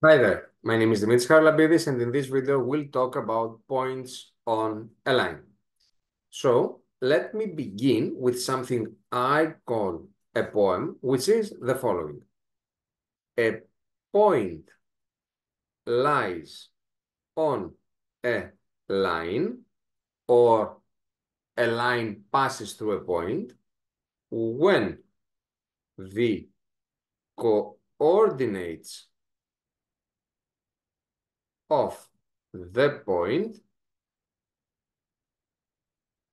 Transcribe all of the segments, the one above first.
Hi there, my name is Dimitris Haralabidis, and in this video we'll talk about points on a line. So let me begin with something I call a poem, which is the following. A point lies on a line, or a line passes through a point when the coordinates of the point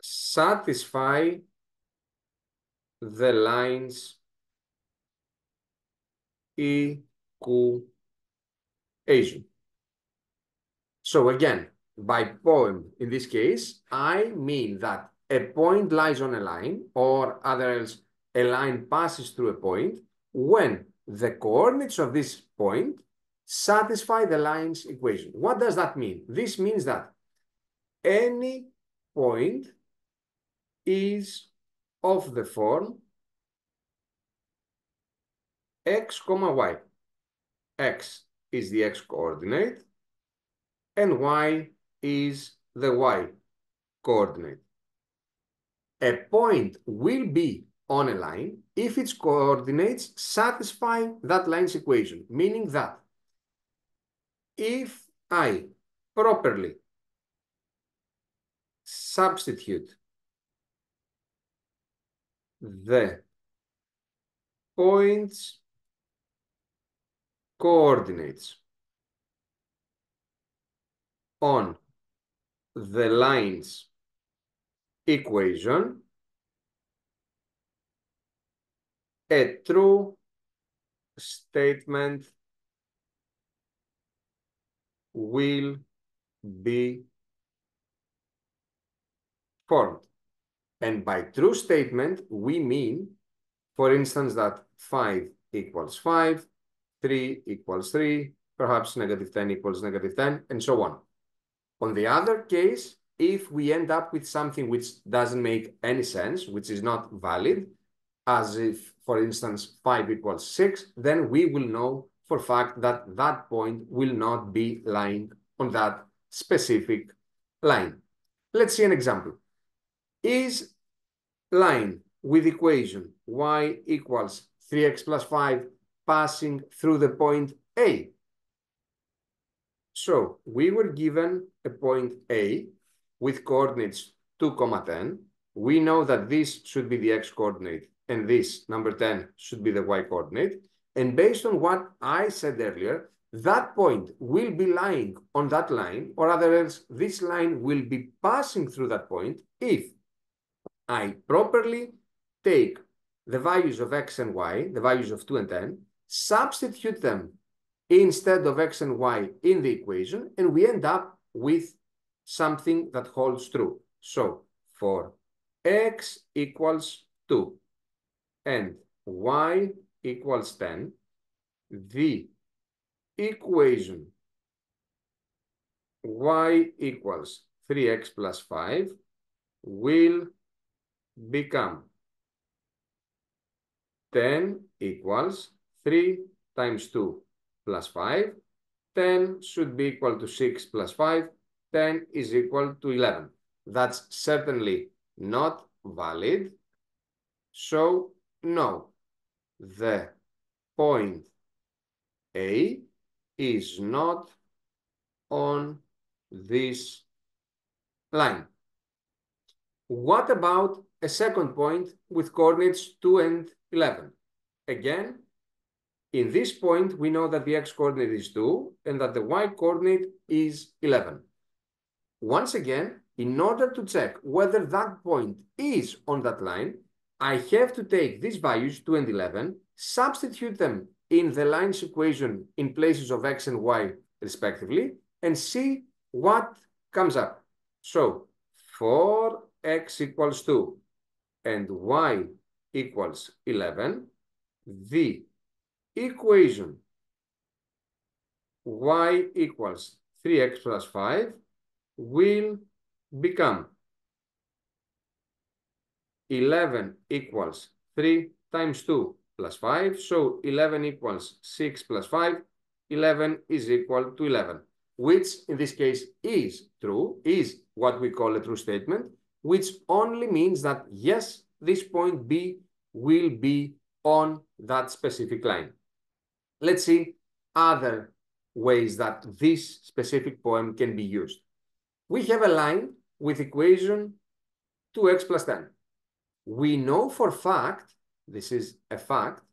satisfy the line's equation. So again, by poem, in this case, I mean that a point lies on a line, or other else, a line passes through a point when the coordinates of this point satisfy the line's equation. What does that mean? This means that any point is of the form x comma y. X is the x coordinate and y is the y coordinate. A point will be on a line if its coordinates satisfy that line's equation, meaning that if I properly substitute the point's coordinates on the line's equation, a true statement will be formed. And by true statement, we mean, for instance, that 5 equals 5, 3 equals 3, perhaps negative 10 equals negative 10, and so on. On the other case, if we end up with something which doesn't make any sense, which is not valid, as if, for instance, 5 equals 6, then we will know for fact that that point will not be lying on that specific line. Let's see an example. Is line with equation y equals 3x plus 5 passing through the point A? So we were given a point A with coordinates 2, 10. We know that this should be the x coordinate and this, number 10, should be the y coordinate. And based on what I said earlier, that point will be lying on that line, or other else, this line will be passing through that point if I properly take the values of x and y, the values of 2 and 10, substitute them instead of x and y in the equation, and we end up with something that holds true. So for x equals 2 and y equals 10, the equation y equals 3x plus 5 will become 10 equals 3 times 2 plus 5. 10 should be equal to 6 plus 5. 10 is equal to 11. That's certainly not valid. So, no, the point A is not on this line. What about a second point with coordinates 2 and 11? Again, in this point, we know that the x-coordinate is 2 and that the y-coordinate is 11. Once again, in order to check whether that point is on that line, I have to take these values, 2 and 11, substitute them in the line's equation in places of x and y respectively, and see what comes up. So, for x equals 2 and y equals 11, the equation y equals 3x plus 5 will become 11 equals 3 times 2 plus 5. So 11 equals 6 plus 5. 11 is equal to 11, which in this case is true, is what we call a true statement, which only means that yes, this point B will be on that specific line. Let's see other ways that this specific poem can be used. We have a line with equation 2x plus 10. We know for fact, this is a fact,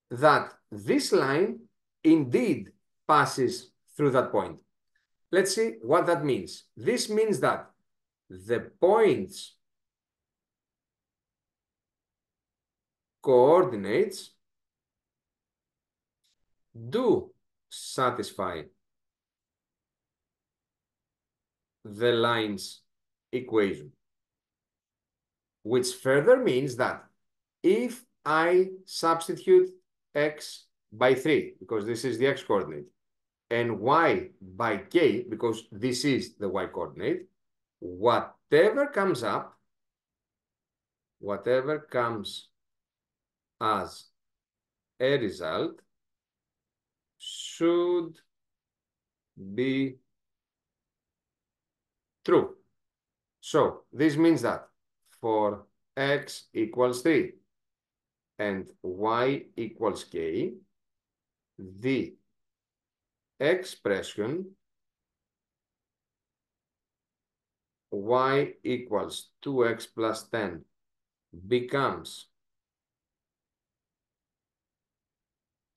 that this line indeed passes through that point. Let's see what that means. This means that the point's coordinates do satisfy the line's equation, which further means that if I substitute x by 3, because this is the x coordinate, and y by k, because this is the y coordinate, whatever comes as a result should be true. So this means that for x equals 3 and y equals k, the expression y equals 2x plus 10 becomes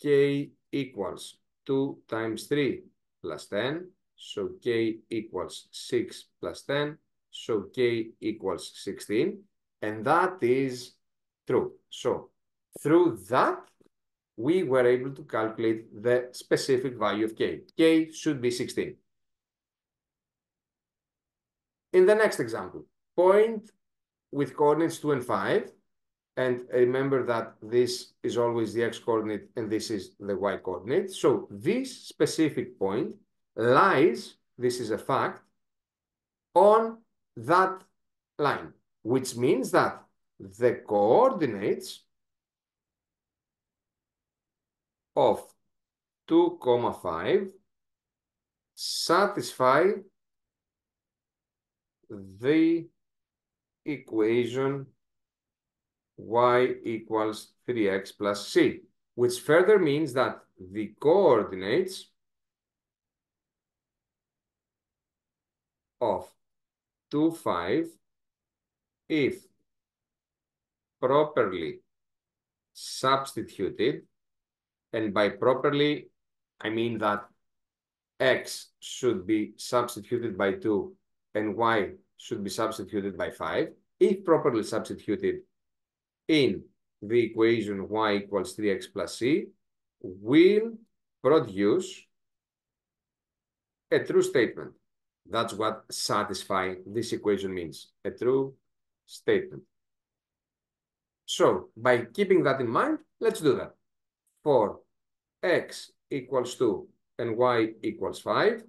k equals 2 times 3 plus 10, so k equals 6 plus 10, so k equals 16, and that is true. So through that, we were able to calculate the specific value of k. K should be 16. In the next example, point with coordinates 2 and 5, and remember that this is always the x coordinate and this is the y coordinate. So this specific point lies, this is a fact, on that line, which means that the coordinates of 2, 5 satisfy the equation y equals 3x plus c, which further means that the coordinates of 2, 5, if properly substituted, and by properly, I mean that x should be substituted by 2 and y should be substituted by 5. If properly substituted in the equation y equals 3x plus c, will produce a true statement. That's what satisfy this equation means, a true statement. So by keeping that in mind, let's do that. For x equals 2 and y equals 5,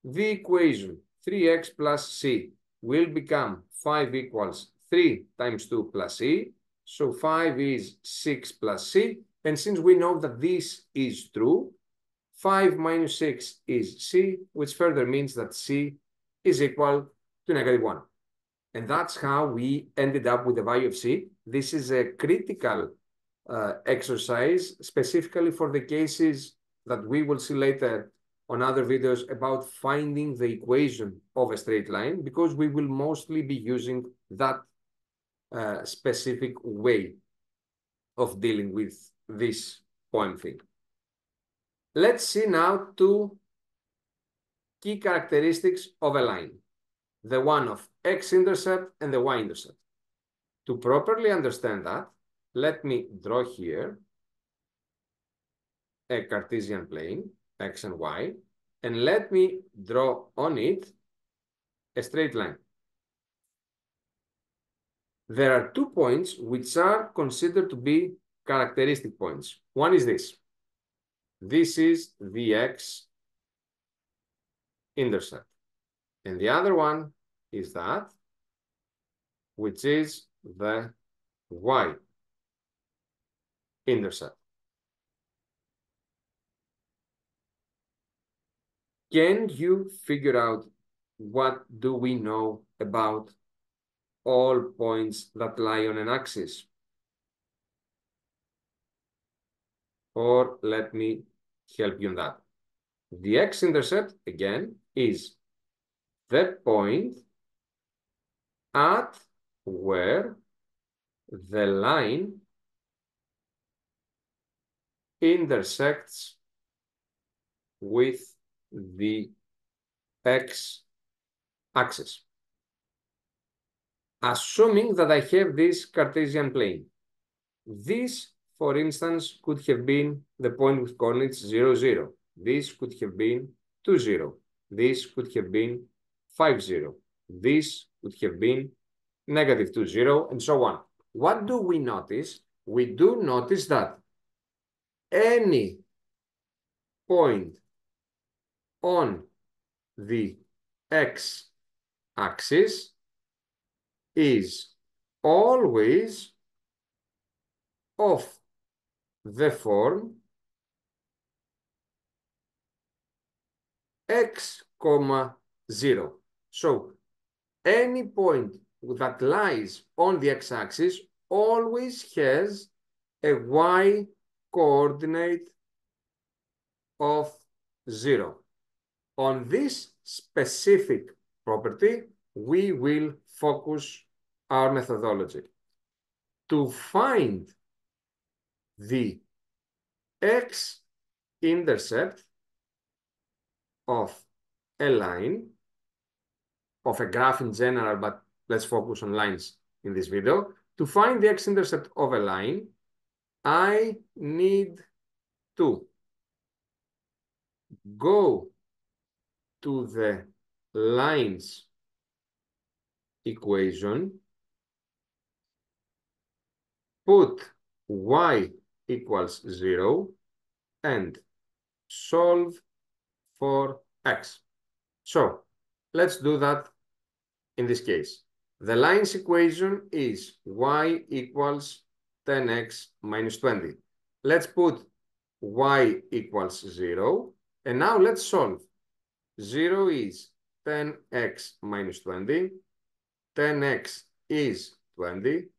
the equation 3x plus c will become 5 equals 3 times 2 plus c. So 5 is 6 plus c. And since we know that this is true, 5 minus 6 is c, which further means that c is equal to -1. And that's how we ended up with the value of c. This is a critical exercise, specifically for the cases that we will see later on other videos about finding the equation of a straight line, because we will mostly be using that specific way of dealing with this poem thing. Let's see now two key characteristics of a line, the one of x-intercept and the y-intercept. To properly understand that, let me draw here a Cartesian plane, x and y, and let me draw on it a straight line. There are 2 points which are considered to be characteristic points. One is this. This is the x-intercept. And the other one is that, which is the y-intercept. Can you figure out what do we know about all points that lie on an axis? Or let me help you on that. The x-intercept, again, is the point at where the line intersects with the x-axis. Assuming that I have this Cartesian plane. This, for instance, could have been the point with coordinates 0, 0. This could have been 2, 0. This could have been 5, 0. This could have been negative 2, 0, and so on. What do we notice? We do notice that any point on the x-axis is always of the form x, 0. So any point that lies on the x-axis always has a y coordinate of 0. On this specific property, we will focus our methodology. To find the x-intercept of a line, of a graph in general, but let's focus on lines in this video. To find the x-intercept of a line, I need to go to the lines equation, put y equals 0, and solve for x. So let's do that in this case. The lines equation is y equals 10x minus 20. Let's put y equals 0, and now let's solve. 0 is 10x minus 20. 10x is 20.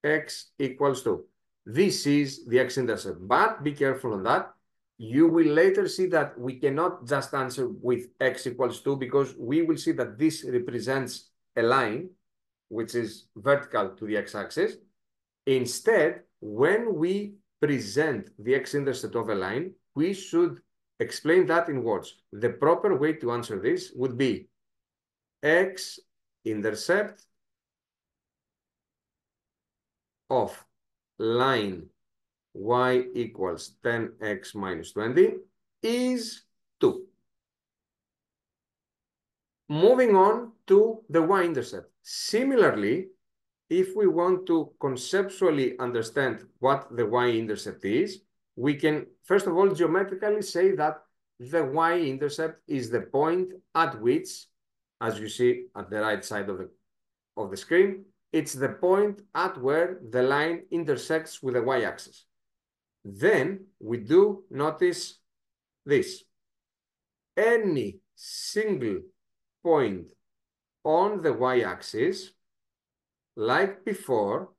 X equals 2. This is the x-intercept, but be careful on that. You will later see that we cannot just answer with x equals 2 because we will see that this represents a line which is vertical to the x-axis. Instead, when we present the x-intercept of a line, we should explain that in words. The proper way to answer this would be x-intercept of line y equals 10x minus 20 is 2. Moving on to the y-intercept. Similarly, if we want to conceptually understand what the y-intercept is, we can, first of all, geometrically say that the y-intercept is the point at which, as you see at the right side of the screen, it's the point at where the line intersects with the y-axis. Then we do notice this. Any single point on the y-axis, like before,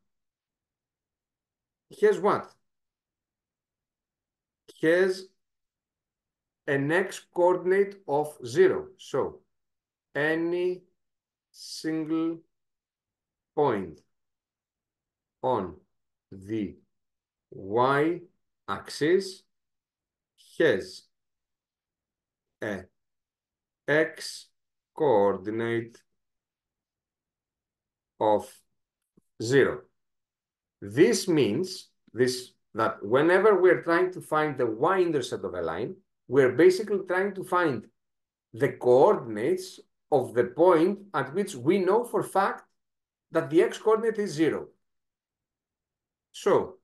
has what? Has an x-coordinate of 0. So any single point on the y-axis has a x-coordinate of 0. This means that whenever we're trying to find the y-intercept of a line, we're basically trying to find the coordinates of the point at which we know for fact that the x-coordinate is 0. So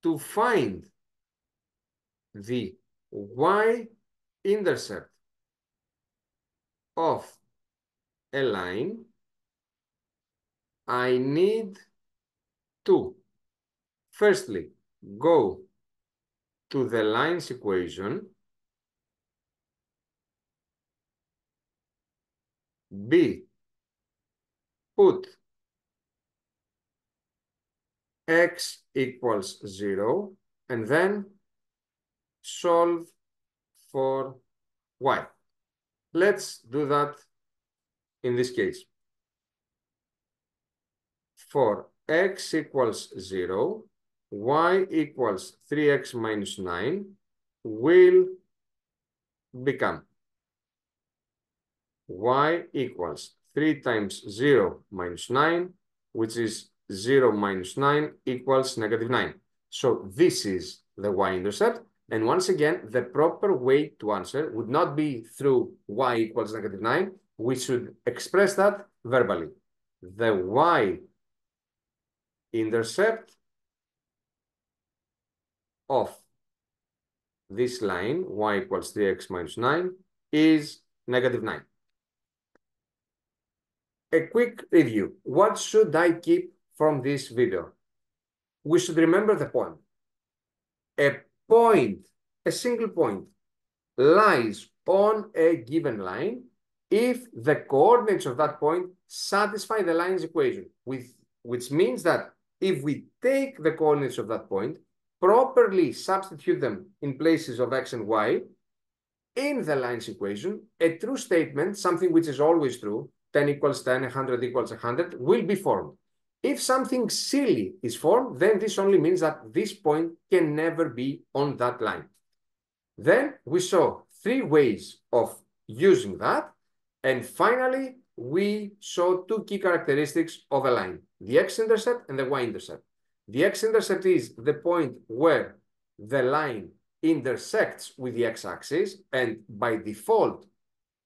to find the y-intercept of a line, I need to firstly go to the lines equation, B, put x equals 0, and then solve for y. Let's do that in this case. For x equals 0, y equals 3x minus 9 will become y equals 3 times 0 minus 9, which is 0 minus 9 equals negative 9. So this is the y-intercept. And once again, the proper way to answer would not be through y equals negative 9. We should express that verbally. The y-intercept of this line, y equals 3x minus 9, is negative 9. A quick review. What should I keep from this video? We should remember the point. A point, a single point, lies on a given line if the coordinates of that point satisfy the line's equation, which means that if we take the coordinates of that point, properly substitute them in places of x and y, in the line's equation, a true statement, something which is always true, 10 equals 10, 100 equals 100, will be formed. If something silly is formed, then this only means that this point can never be on that line. Then we saw 3 ways of using that. And finally, we saw 2 key characteristics of a line, the x-intercept and the y-intercept. The x-intercept is the point where the line intersects with the x-axis, and by default,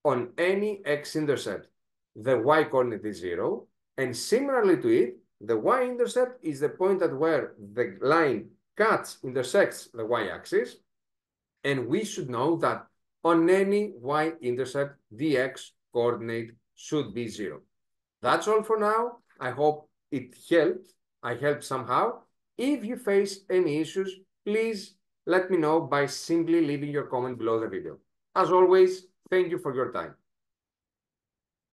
on any x-intercept, the y-coordinate is 0. And similarly to it, the y-intercept is the point at where the line intersects the y-axis. And we should know that on any y-intercept, the x-coordinate should be 0. That's all for now. I hope it helped. I helped somehow. If you face any issues, please let me know by simply leaving your comment below the video. As always, thank you for your time.